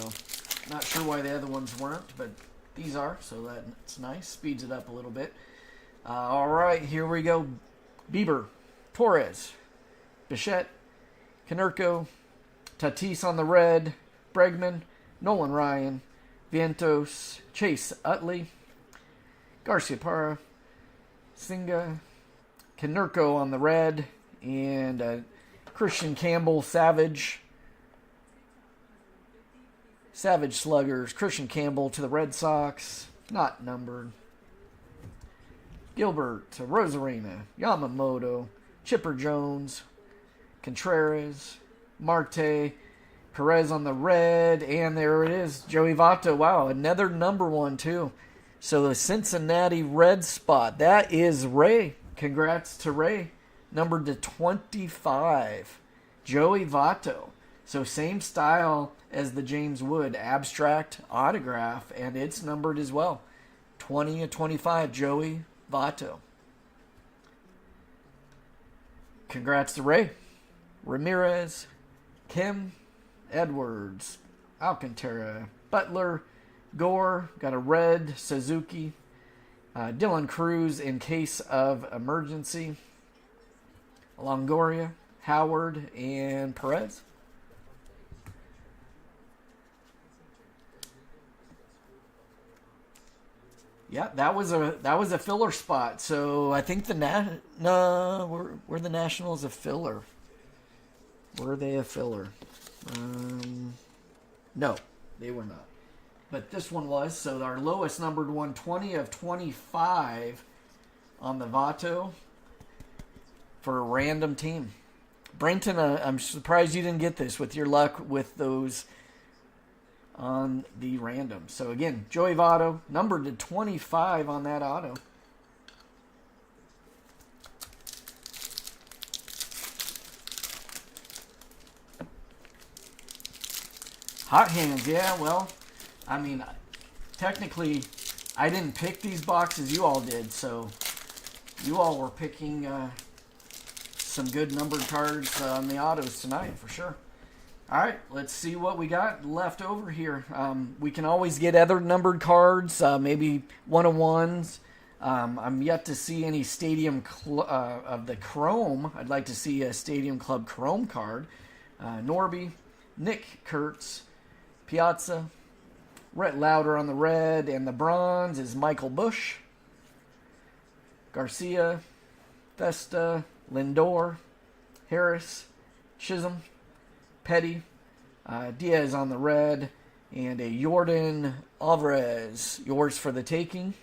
not sure why the other ones weren't, but these are, so that's nice. Speeds it up a little bit. All right, here we go. Bieber, Torres, Bichette, Konerko, Tatis on the red, Bregman, Nolan Ryan, Vientos, Chase Utley, Garcia Parra, Singa, Konerko on the red, and Christian Campbell, Savage Sluggers, Christian Campbell to the Red Sox, not numbered. Gilbert to Rosarina, Yamamoto, Chipper Jones, Contreras, Marte, Perez on the red, and there it is, Joey Votto. Wow, another number 1 too. So the Cincinnati red spot, that is Ray. Congrats to Ray. Numbered to 25. Joey Votto. So same style as the James Wood abstract autograph, and it's numbered as well. 20 of 25, Joey Votto. Congrats to Ray. Ramirez, Kim, Edwards, Alcantara, Butler, Gore, got a red, Suzuki, Dylan Cruz in case of emergency, Longoria, Howard, and Perez. Yeah, that was a filler spot. So I think were the Nationals a filler? Were they a filler? No, they were not. But this one was. So our lowest numbered 120 of 25 on the Votto for a random team. Brenton, I'm surprised you didn't get this with your luck with those on the random. So again, Joey Votto, numbered to 25 on that auto. Hot hands, yeah, well, I mean, technically, I didn't pick these boxes, you all did, so you all were picking some good numbered cards on the autos tonight, for sure. All right, let's see what we got left over here. We can always get other numbered cards, maybe one-on-ones. I'm yet to see any Stadium of the Chrome. I'd like to see a Stadium Club Chrome card. Norby, Nick Kurtz, Piazza, Rhett Lauder on the red, and the bronze is Michael Bush, Garcia, Festa, Lindor, Harris, Chisholm, Petty, Diaz on the red, and a Jordan Alvarez, yours for the taking.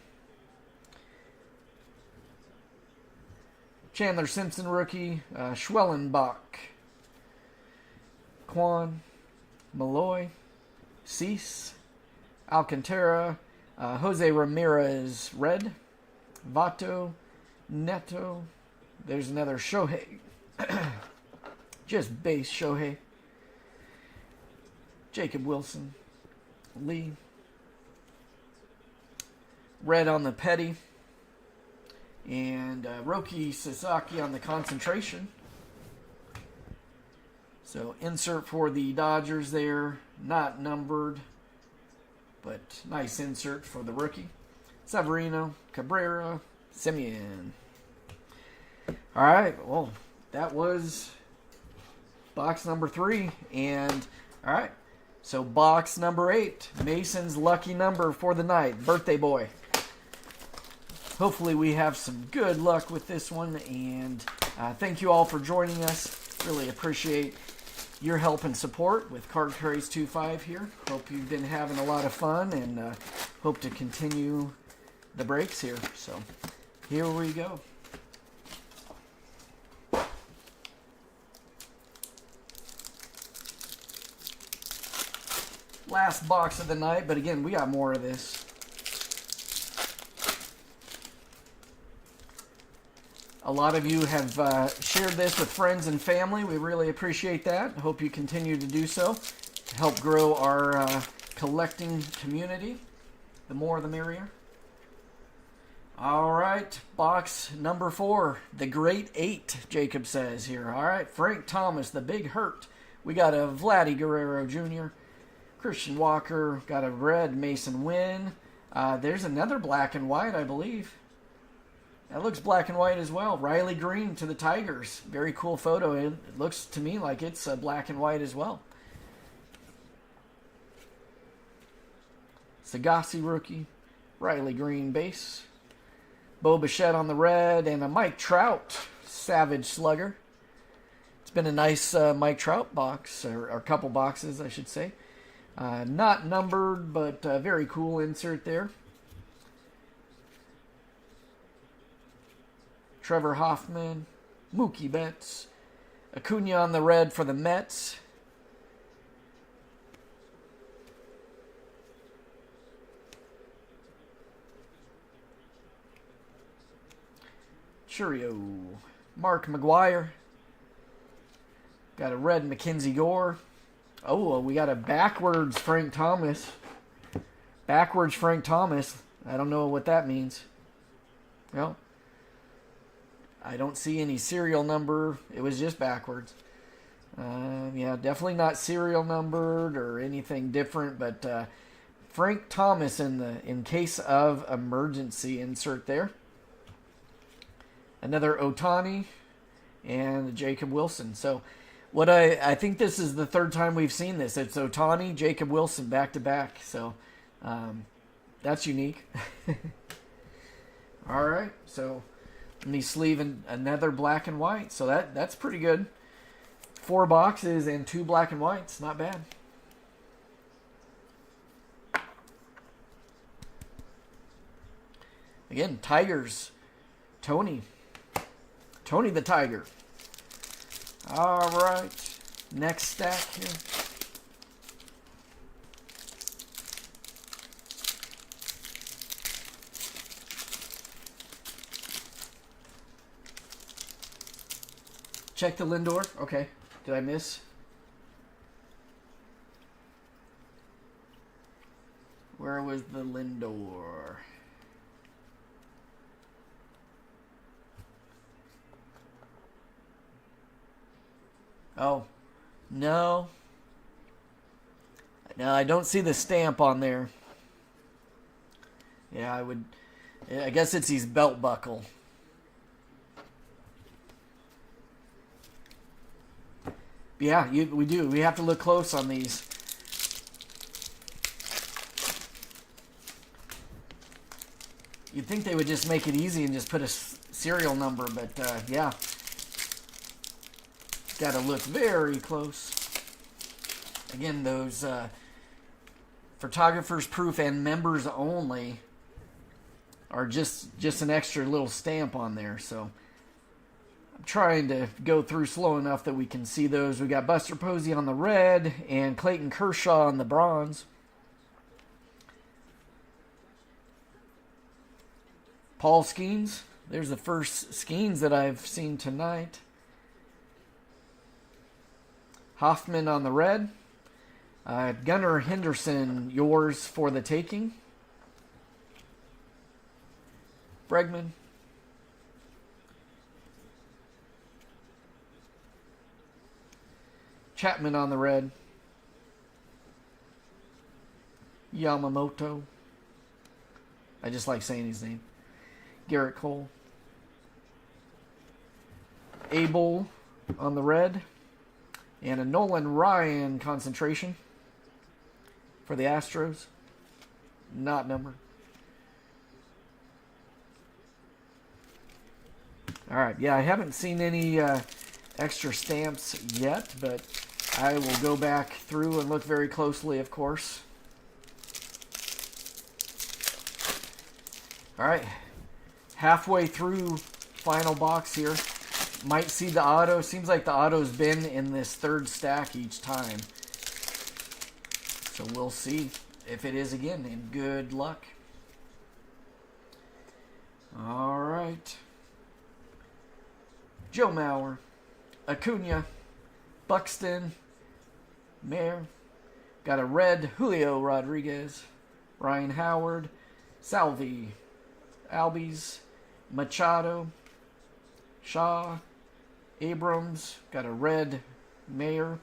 Chandler Simpson rookie, Schwellenbach, Kwan, Malloy, Cease, Alcantara, Jose Ramirez red, Votto, Neto. There's another Shohei. Just base Shohei. Jacob Wilson, Lee. Red on the Petty. And Roki Sasaki on the Concentration. So insert for the Dodgers there. Not numbered, but nice insert for the rookie. Severino, Cabrera, Semien. All right, well, that was box number 3. And, all right, so box number 8, Mason's lucky number for the night, birthday boy. Hopefully we have some good luck with this one, and thank you all for joining us. Really appreciate your help and support with Card Carries 2.5 here. Hope you've been having a lot of fun, and hope to continue the breaks here. So here we go. Last box of the night, but again, we got more of this. A lot of you have shared this with friends and family. We really appreciate that. Hope you continue to do so to help grow our collecting community. The more, the merrier. All right, box number 4, the Great 8, Jacob says here. All right, Frank Thomas, the Big Hurt. We got a Vladdy Guerrero Jr., Christian Walker, got a red Mason Wynn. There's another black and white, I believe. That looks black and white as well. Riley Green to the Tigers. Very cool photo. It looks to me like it's black and white as well. Sagassi rookie. Riley Green base. Bo Bichette on the red, and a Mike Trout Savage Slugger. It's been a nice Mike Trout box, or a couple boxes, I should say. Not numbered, but very cool insert there. Trevor Hoffman, Mookie Betts, Acuna on the red for the Mets. Churio, Mark McGuire. Got a red Mackenzie Gore. Oh, we got a backwards Frank Thomas. Backwards Frank Thomas. I don't know what that means. Well, I don't see any serial number. It was just backwards. Yeah, definitely not serial numbered or anything different, but Frank Thomas in case of emergency insert there. Another Ohtani and Jacob Wilson. So what I think this is the third time we've seen this. It's Ohtani, Jacob Wilson back to back. So that's unique. All right, so let me sleeve another black and white. So that's pretty good. 4 boxes and 2 black and whites. Not bad. Again, Tigers. Tony the Tiger. All right. Next stack here. Check the Lindor. Okay. Did I miss? Where was the Lindor? Oh, no. No, I don't see the stamp on there. Yeah, I guess it's his belt buckle. Yeah, we do. We have to look close on these. You'd think they would just make it easy and just put a serial number, but yeah. Got to look very close. Again, those photographers proof and members only are just an extra little stamp on there. So I'm trying to go through slow enough that we can see those. We got Buster Posey on the red and Clayton Kershaw on the bronze. Paul Skeens. There's the first Skeens that I've seen tonight. Hoffman on the red. Gunnar Henderson, yours for the taking. Bregman. Chapman on the red. Yamamoto. I just like saying his name. Garrett Cole. Abel on the red. And a Nolan Ryan concentration for the Astros. Not numbered. All right. Yeah, I haven't seen any extra stamps yet, but I will go back through and look very closely, of course. All right. Halfway through final box here. Might see the auto. Seems like the auto's been in this third stack each time. So we'll see if it is again, and good luck. All right. Joe Mauer, Acuna, Buxton, Mayer. Got a red Julio Rodriguez, Ryan Howard, Salvi, Albies, Machado, Shaw, Abrams. Got a red Mayer.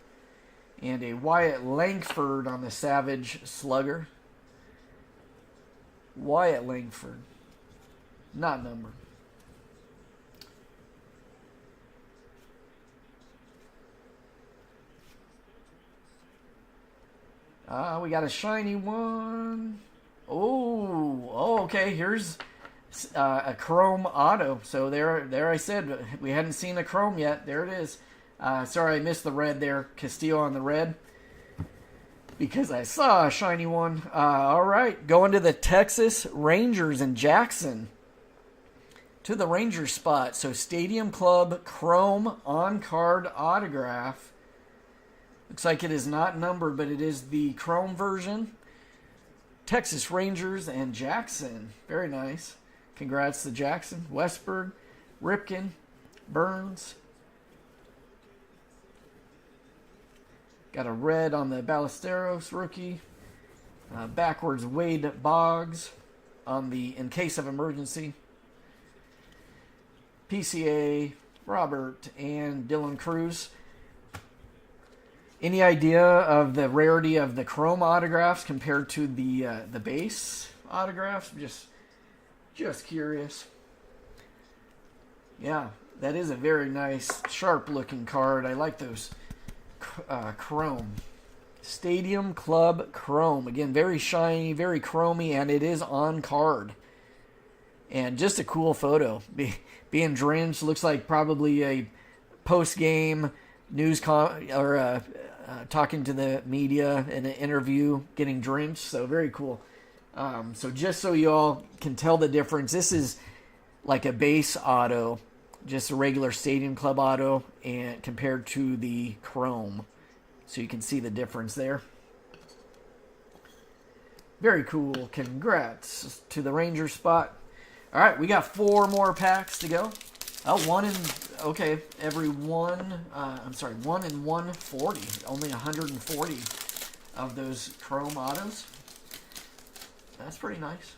And a Wyatt Langford on the Savage Slugger. Wyatt Langford. Not numbered. We got a shiny one. Oh, okay. Here's a chrome auto. So there I said we hadn't seen a chrome yet. There it is. Sorry, I missed the red there. Castillo on the red. Because I saw a shiny one. All right. Going to the Texas Rangers in Jackson. To the Rangers spot. So Stadium Club Chrome on-card autograph. Looks like it is not numbered, but it is the Chrome version. Texas Rangers and Jackson. Very nice. Congrats to Jackson. Westberg, Ripken, Burns. Got a red on the Ballesteros rookie. Backwards Wade Boggs on the In Case of Emergency. PCA, Robert, and Dylan Cruz. Any idea of the rarity of the chrome autographs compared to the base autographs? Just curious. Yeah, that is a very nice, sharp-looking card. I like those chrome. Stadium Club Chrome. Again, very shiny, very chromy, and it is on card. And just a cool photo. Being drenched, looks like probably a post-game news talking to the media in an interview, getting drenched. So very cool. So just so you all can tell the difference, this is like a base auto, just a regular Stadium Club auto, and compared to the chrome. So you can see the difference there. Very cool. Congrats to the Rangers spot. All right, we got 4 more packs to go. Oh, 1 in 140. Only 140 of those chrome autos. That's pretty nice.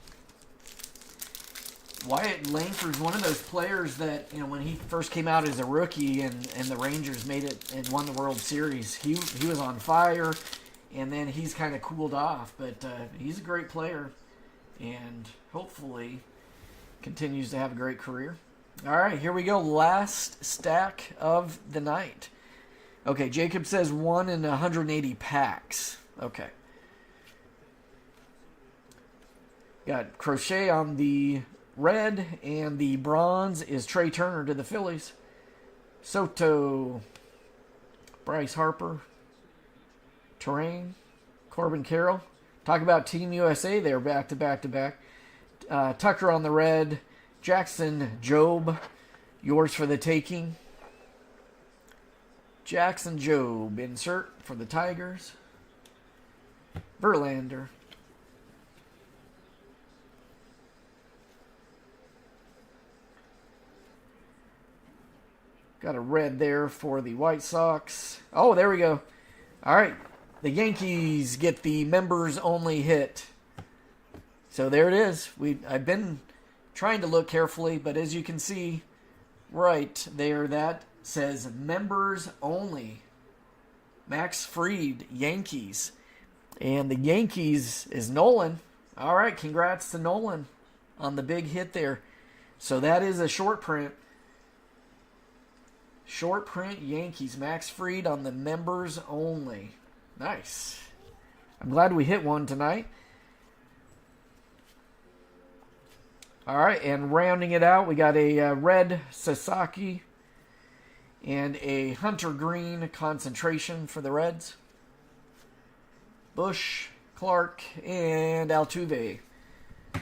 Wyatt Langford's one of those players that, when he first came out as a rookie and the Rangers made it and won the World Series, he was on fire, and then he's kind of cooled off. But he's a great player, and hopefully continues to have a great career. All right, here we go. Last stack of the night. Okay, Jacob says 1 in 180 packs. Okay. Got Crochet on the red, and the bronze is Trey Turner to the Phillies. Soto, Bryce Harper, Terrain, Corbin Carroll. Talk about Team USA there, back to back to back. Tucker on the red. Jackson Job, yours for the taking. Jackson Job, insert for the Tigers. Verlander. Got a red there for the White Sox. Oh, there we go. All right. the Yankees get the members only hit. So there it is. I've been trying to look carefully, but as you can see right there, that says members only. Max Fried, Yankees. And the Yankees is Nolan. All right, congrats to Nolan on the big hit there. So that is a short print. Short print Yankees. Max Fried on the members only. Nice. I'm glad we hit one tonight. All right, and rounding it out, we got a red Sasaki and a Hunter Green concentration for the Reds. Bush, Clark, and Altuve.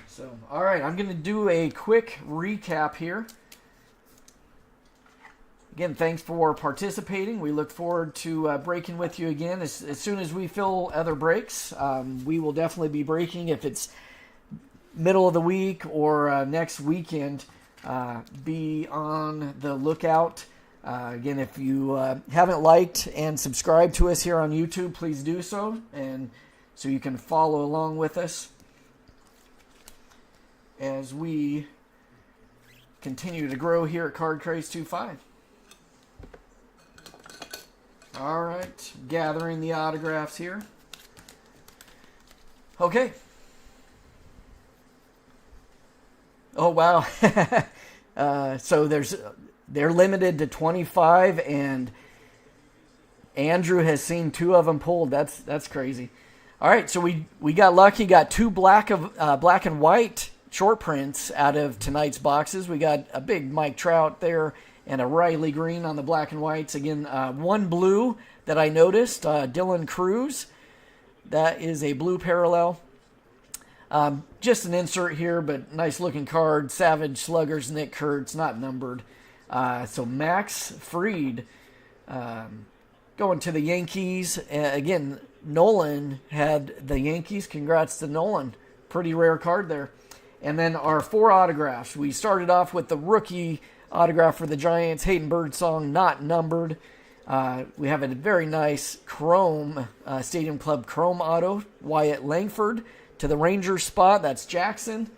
So, all right, I'm going to do a quick recap here. Again, thanks for participating. We look forward to breaking with you again as soon as we fill other breaks. We will definitely be breaking if it's middle of the week or next weekend. Be on the lookout. Again, if you haven't liked and subscribed to us here on YouTube, please do so, and so you can follow along with us as we continue to grow here at Card Craze 25. All right, gathering the autographs here. Okay. Oh, wow. So they're limited to 25, and Andrew has seen 2 of them pulled. That's crazy. All right, so we got lucky. Got 2 black and white short prints out of tonight's boxes. We got a big Mike Trout there and a Riley Green on the black and whites. Again, 1 blue that I noticed, Dylan Cruz. That is a blue parallel. Just an insert here, but nice looking card. Savage Sluggers, Nick Kurtz, not numbered. So Max Fried going to the Yankees. Again, Nolan had the Yankees. Congrats to Nolan. Pretty rare card there. And then our 4 autographs. We started off with the rookie autograph for the Giants, Hayden Birdsong, not numbered. We have a very nice chrome, Stadium Club chrome auto, Wyatt Langford. To the Rangers spot, that's Jackson.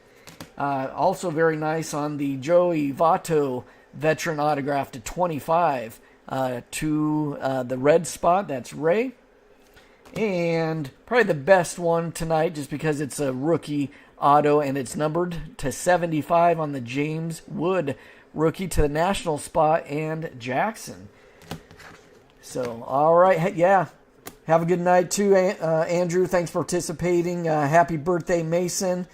Also very nice on the Joey Votto veteran autograph to 25. To the red spot, that's Ray. And probably the best one tonight, just because it's a rookie auto and it's numbered to 75 on the James Wood rookie to the national spot and Jackson. So, all right, yeah. Have a good night too, Andrew. Thanks for participating. Happy birthday, Mason.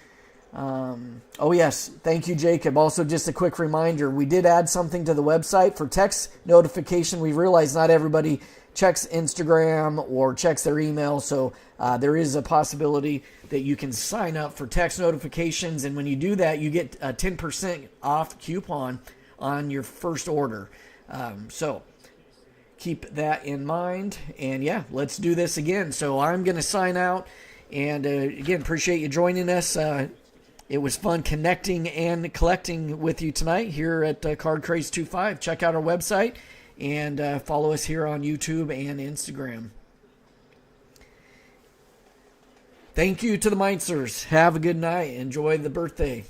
Oh, yes. Thank you, Jacob. Also, just a quick reminder, we did add something to the website for text notification. We realize not everybody checks Instagram or checks their email, so there is a possibility that you can sign up for text notifications, and when you do that, you get a 10% off coupon on your first order. So keep that in mind, and yeah, let's do this again. So I'm going to sign out, and again, appreciate you joining us. It was fun connecting and collecting with you tonight here at Card Craze 25. Check out our website and follow us here on YouTube and Instagram. Thank you to the Meitzers. Have a good night. Enjoy the birthday.